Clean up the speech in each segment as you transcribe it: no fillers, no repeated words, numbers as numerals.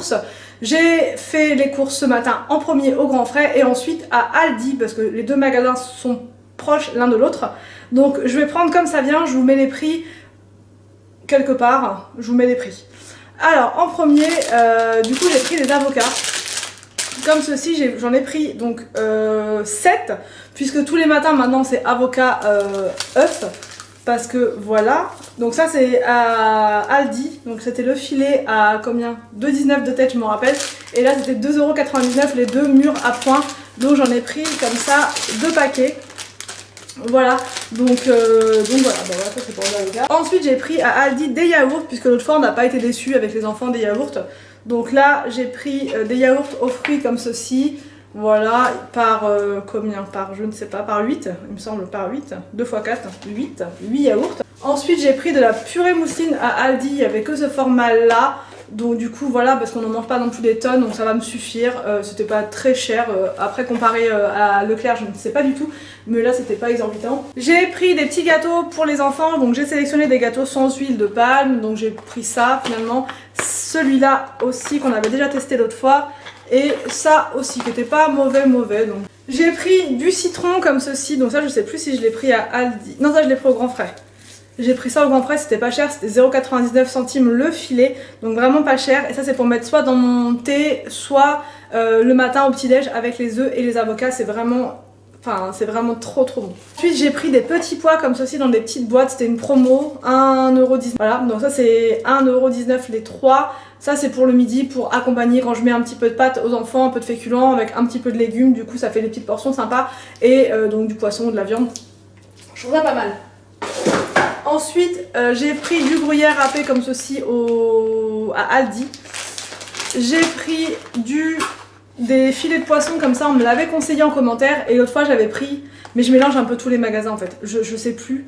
courses. J'ai fait les courses ce matin en premier au Grand Frais et ensuite à Aldi parce que les deux magasins sont proches l'un de l'autre. Donc je vais prendre comme ça vient, je vous mets les prix quelque part, je vous mets les prix. Alors en premier, du coup j'ai pris des avocats. Comme ceci, j'en ai pris donc 7, puisque tous les matins maintenant c'est avocat œuf, parce que voilà. Donc ça c'est à Aldi, donc c'était le filet à combien? 2,19 de tête je me rappelle, et là c'était 2,99 € les deux mûrs à point, donc j'en ai pris comme ça 2 paquets. Voilà, donc voilà, bon, voilà, ça c'est pour les avocats. Ensuite j'ai pris à Aldi des yaourts, puisque l'autre fois on n'a pas été déçus avec les enfants des yaourts. Donc là j'ai pris des yaourts aux fruits comme ceci, voilà, par combien? Par je ne sais pas, par 8, il me semble, par 8, 2 x 4, 8 yaourts. Ensuite j'ai pris de la purée mousseline à Aldi, il n'y avait que ce format là. Donc du coup voilà, parce qu'on n'en mange pas non plus des tonnes, donc ça va me suffire, c'était pas très cher, après comparé à Leclerc je ne sais pas du tout, mais là c'était pas exorbitant. J'ai pris des petits gâteaux pour les enfants, donc j'ai sélectionné des gâteaux sans huile de palme, donc j'ai pris ça finalement, celui-là aussi qu'on avait déjà testé l'autre fois, et ça aussi qui était pas mauvais donc. J'ai pris du citron comme ceci, donc ça je sais plus si je l'ai pris à Aldi, non ça je l'ai pris au Grand Frais. J'ai pris ça au Grand Frais, c'était pas cher, c'était 0,99 € le filet, donc vraiment pas cher. Et ça c'est pour mettre soit dans mon thé, soit le matin au petit-déj avec les œufs et les avocats, c'est vraiment... Enfin, c'est vraiment trop bon. Ensuite j'ai pris des petits pois comme ceci dans des petites boîtes, c'était une promo, 1,19 €. Voilà, donc ça c'est 1,19 € les 3. Ça c'est pour le midi, pour accompagner quand je mets un petit peu de pâtes aux enfants, un peu de féculents avec un petit peu de légumes, du coup ça fait des petites portions sympas. Et donc du poisson, de la viande, je trouve ça pas mal. Ensuite, j'ai pris du gruyère râpé comme ceci à Aldi. J'ai pris des filets de poisson comme ça, on me l'avait conseillé en commentaire. Et l'autre fois, j'avais pris, mais je mélange un peu tous les magasins en fait. Je sais plus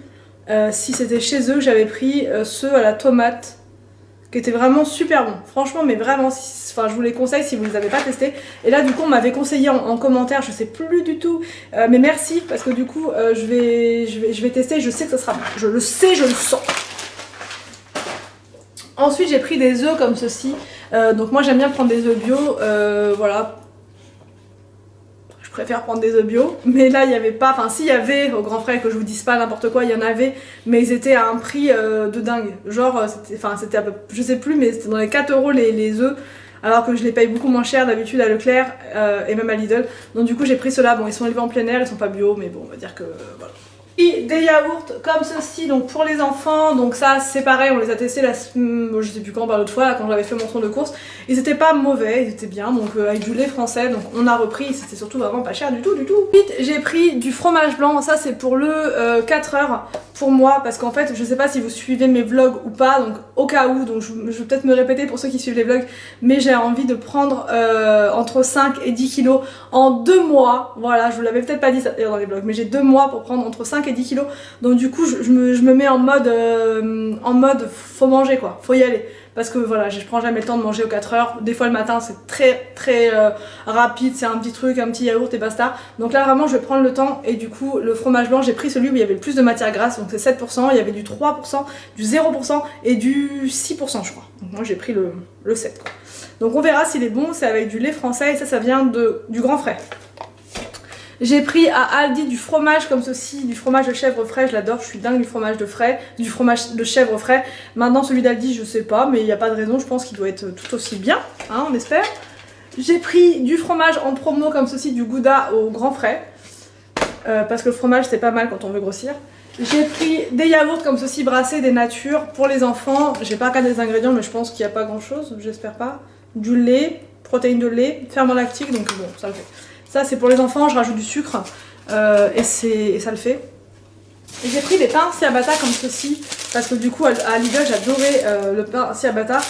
si c'était chez eux que j'avais pris ceux à la tomate, qui étaient vraiment super bons. Franchement, mais vraiment, enfin, je vous les conseille si vous ne les avez pas testés. Et là, du coup, on m'avait conseillé en commentaire, je sais plus du tout. Mais merci, parce que du coup, je vais tester, je sais que ça sera bon. Je le sais, je le sens. Ensuite, j'ai pris des œufs comme ceci. Donc moi, j'aime bien prendre des œufs bio. Voilà. Je préfère prendre des œufs bio, mais là il n'y avait pas, enfin s'il y avait au Grand Frais, que je vous dise pas n'importe quoi, il y en avait, mais ils étaient à un prix de dingue, genre c'était à peu, je sais plus, mais c'était dans les 4 € les œufs, alors que je les paye beaucoup moins cher d'habitude à Leclerc et même à Lidl, donc du coup j'ai pris ceux-là, bon ils sont élevés en plein air, ils sont pas bio, mais bon on va dire que voilà. Et des yaourts comme ceci, donc pour les enfants, donc ça c'est pareil, on les a testés je sais plus quand, l'autre fois là, quand j'avais fait mon tour de course, ils étaient pas mauvais, ils étaient bien, donc avec du lait français, donc on a repris, c'était surtout vraiment pas cher du tout. Ensuite j'ai pris du fromage blanc, ça c'est pour le 4 heures pour moi, parce qu'en fait je sais pas si vous suivez mes vlogs ou pas, donc au cas où, donc je vais peut-être me répéter pour ceux qui suivent les vlogs, mais j'ai envie de prendre entre 5 et 10 kilos en 2 mois, voilà, je vous l'avais peut-être pas dit ça dans les vlogs, mais j'ai 2 mois pour prendre entre 5 et 10 kilos, donc du coup je me mets en mode faut manger quoi, faut y aller, parce que voilà, je prends jamais le temps de manger aux 4 heures, des fois le matin c'est très rapide, c'est un petit truc, un petit yaourt et basta, donc là vraiment je vais prendre le temps, et du coup le fromage blanc j'ai pris celui où il y avait le plus de matière grasse, donc c'est 7%, il y avait du 3%, du 0% et du 6% je crois, donc moi j'ai pris le 7 quoi. Donc on verra s'il est bon, c'est avec du lait français, et ça vient du Grand Frais. J'ai pris à Aldi du fromage comme ceci, du fromage de chèvre frais, je l'adore, je suis dingue du fromage de chèvre frais. Maintenant celui d'Aldi je sais pas, mais il n'y a pas de raison, je pense qu'il doit être tout aussi bien, hein, on espère. J'ai pris du fromage en promo comme ceci, du Gouda au Grand Frais, parce que le fromage c'est pas mal quand on veut grossir. J'ai pris des yaourts comme ceci brassés, des natures pour les enfants, j'ai pas regardé les ingrédients mais je pense qu'il n'y a pas grand chose, j'espère pas. Du lait, protéines de lait, ferment lactique, donc bon ça le fait. Ça c'est pour les enfants, je rajoute du sucre et ça le fait. J'ai pris des pains ciabatta comme ceci, parce que du coup à Lidl j'adorais le pain ciabatta.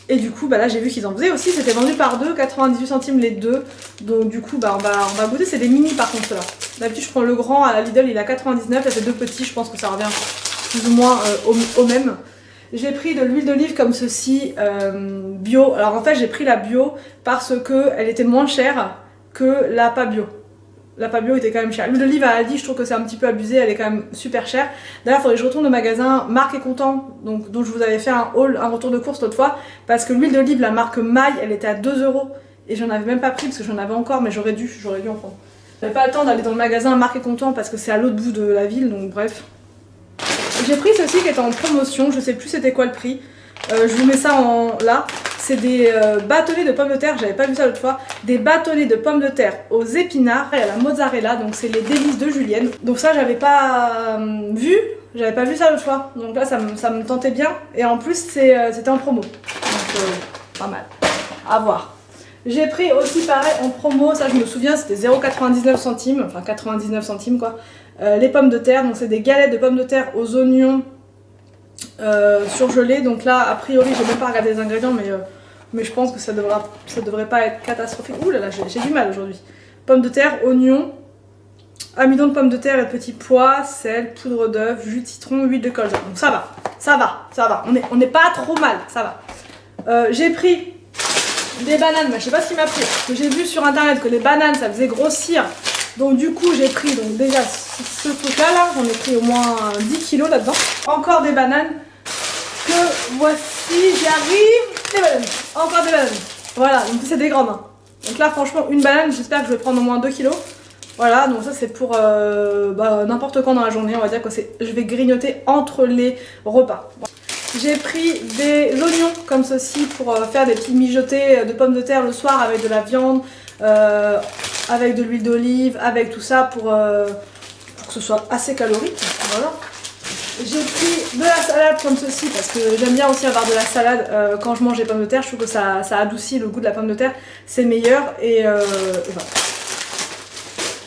Et du coup là j'ai vu qu'ils en faisaient aussi, c'était vendu par 2, 98 centimes les deux. Donc du coup on va goûter, c'est des mini par contre là. D'habitude je prends le grand à la Lidl, il a 99, là c'est 2 petits, je pense que ça revient plus ou moins au même. J'ai pris de l'huile d'olive comme ceci, bio. Alors en fait j'ai pris la bio parce que elle était moins chère que la pas bio. la pas bio était quand même chère. L'huile d'olive à Aldi, je trouve que c'est un petit peu abusé, elle est quand même super chère. D'ailleurs, il faudrait que je retourne au magasin Marc et Content, donc, dont je vous avais fait un haul, un retour de course l'autre fois, parce que l'huile d'olive, la marque Maille, elle était à 2 € et j'en avais même pas pris parce que j'en avais encore, mais j'aurais dû en prendre. J'avais pas le temps d'aller dans le magasin Marc et Content parce que c'est à l'autre bout de la ville, donc bref. J'ai pris ceci qui est en promotion, je sais plus c'était quoi le prix. Je vous mets ça en là. C'est des bâtonnets de pommes de terre, j'avais pas vu ça l'autre fois. Des bâtonnets de pommes de terre aux épinards et à la mozzarella, donc c'est les délices de Julienne. Donc ça j'avais pas vu, j'avais pas vu ça l'autre fois. Donc là ça me tentait bien. Et en plus c'était en promo. Donc pas mal. À voir. J'ai pris aussi pareil en promo, ça je me souviens c'était 0,99 centimes, enfin 99 centimes quoi. Les pommes de terre, donc c'est des galettes de pommes de terre aux oignons surgelés. Donc là a priori j'ai même pas regardé les ingrédients mais je pense que ça devrait pas être catastrophique. Ouh là là j'ai du mal aujourd'hui. Pommes de terre, oignons, amidon de pommes de terre et de petits pois, sel, poudre d'œuf, jus de citron, huile de colza. Donc ça va. On n'est pas trop mal, ça va. J'ai pris des bananes, mais je sais pas ce qui m'a pris. Parce que j'ai vu sur internet que les bananes ça faisait grossir. Donc du coup j'ai pris donc déjà ce truc là, j'en ai pris au moins 10 kilos là-dedans. Encore des bananes que voici, j'y arrive, des bananes. Encore des bananes. Voilà, donc c'est des grandes. Hein. Donc là franchement une banane, j'espère que je vais prendre au moins 2 kilos. Voilà, donc ça c'est pour n'importe quand dans la journée, on va dire que je vais grignoter entre les repas. Voilà. J'ai pris des oignons comme ceci pour faire des petits mijotés de pommes de terre le soir avec de la viande, avec de l'huile d'olive, avec tout ça pour que ce soit assez calorique. Voilà. J'ai pris de la salade comme ceci parce que j'aime bien aussi avoir de la salade quand je mange des pommes de terre. Je trouve que ça adoucit le goût de la pomme de terre, c'est meilleur et voilà.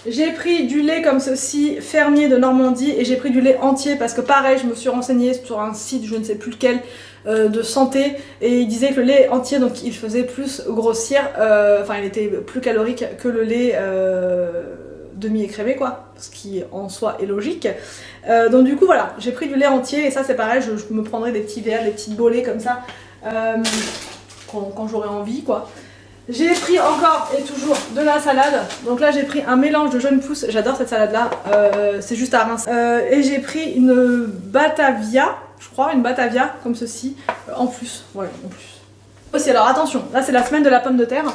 J'ai pris du lait comme ceci, fermier de Normandie, et j'ai pris du lait entier parce que pareil, je me suis renseignée sur un site, je ne sais plus lequel, de santé, et il disait que le lait entier, donc il faisait plus grossir, enfin il était plus calorique que le lait demi-écrémé quoi, ce qui en soi est logique. Donc du coup voilà, j'ai pris du lait entier, et ça c'est pareil, je me prendrai des petits verres, des petites bolées comme ça, quand j'aurai envie quoi. J'ai pris encore et toujours de la salade. Donc là j'ai pris un mélange de jeunes pousses. J'adore cette salade là. C'est juste à rincer. Et j'ai pris une Batavia, je crois, une Batavia comme ceci. En plus, ouais, en plus. Aussi alors attention, là c'est la semaine de la pomme de terre.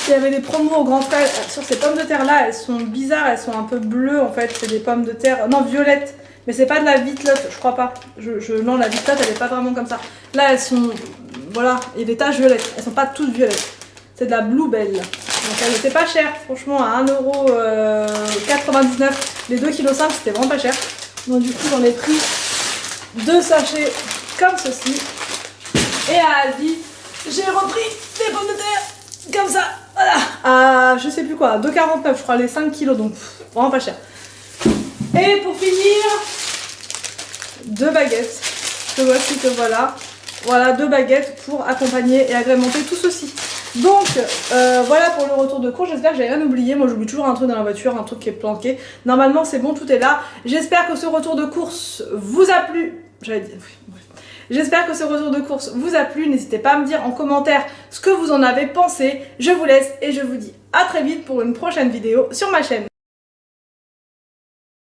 Il y avait des promos au grand frais sur ces pommes de terre là. Elles sont bizarres, elles sont un peu bleues en fait. C'est des pommes de terre, non violettes. Mais c'est pas de la vitelotte, je crois pas. Non, la vitelotte elle est pas vraiment comme ça. Là elles sont, voilà, il y a des taches violettes. Elles sont pas toutes violettes. C'est de la Bluebell. Donc elle était pas chère, franchement à 1,99 €. Les 2,5 kg c'était vraiment pas cher. Donc du coup j'en ai pris 2 sachets comme ceci. Et à Aldi, j'ai repris des pommes de terre comme ça. Voilà. À je sais plus quoi, 2,49 je crois les 5 kilos, donc vraiment pas cher. Et pour finir, 2 baguettes. Que voici, que voilà. Voilà, 2 baguettes pour accompagner et agrémenter tout ceci. Donc voilà pour le retour de course, j'espère que j'ai rien oublié. Moi j'oublie toujours un truc dans la voiture, un truc qui est planqué. Normalement c'est bon, tout est là. J'espère que ce retour de course vous a plu. J'allais dire, oui, bref. J'espère que ce retour de course vous a plu. N'hésitez pas à me dire en commentaire ce que vous en avez pensé. Je vous laisse et je vous dis à très vite pour une prochaine vidéo sur ma chaîne.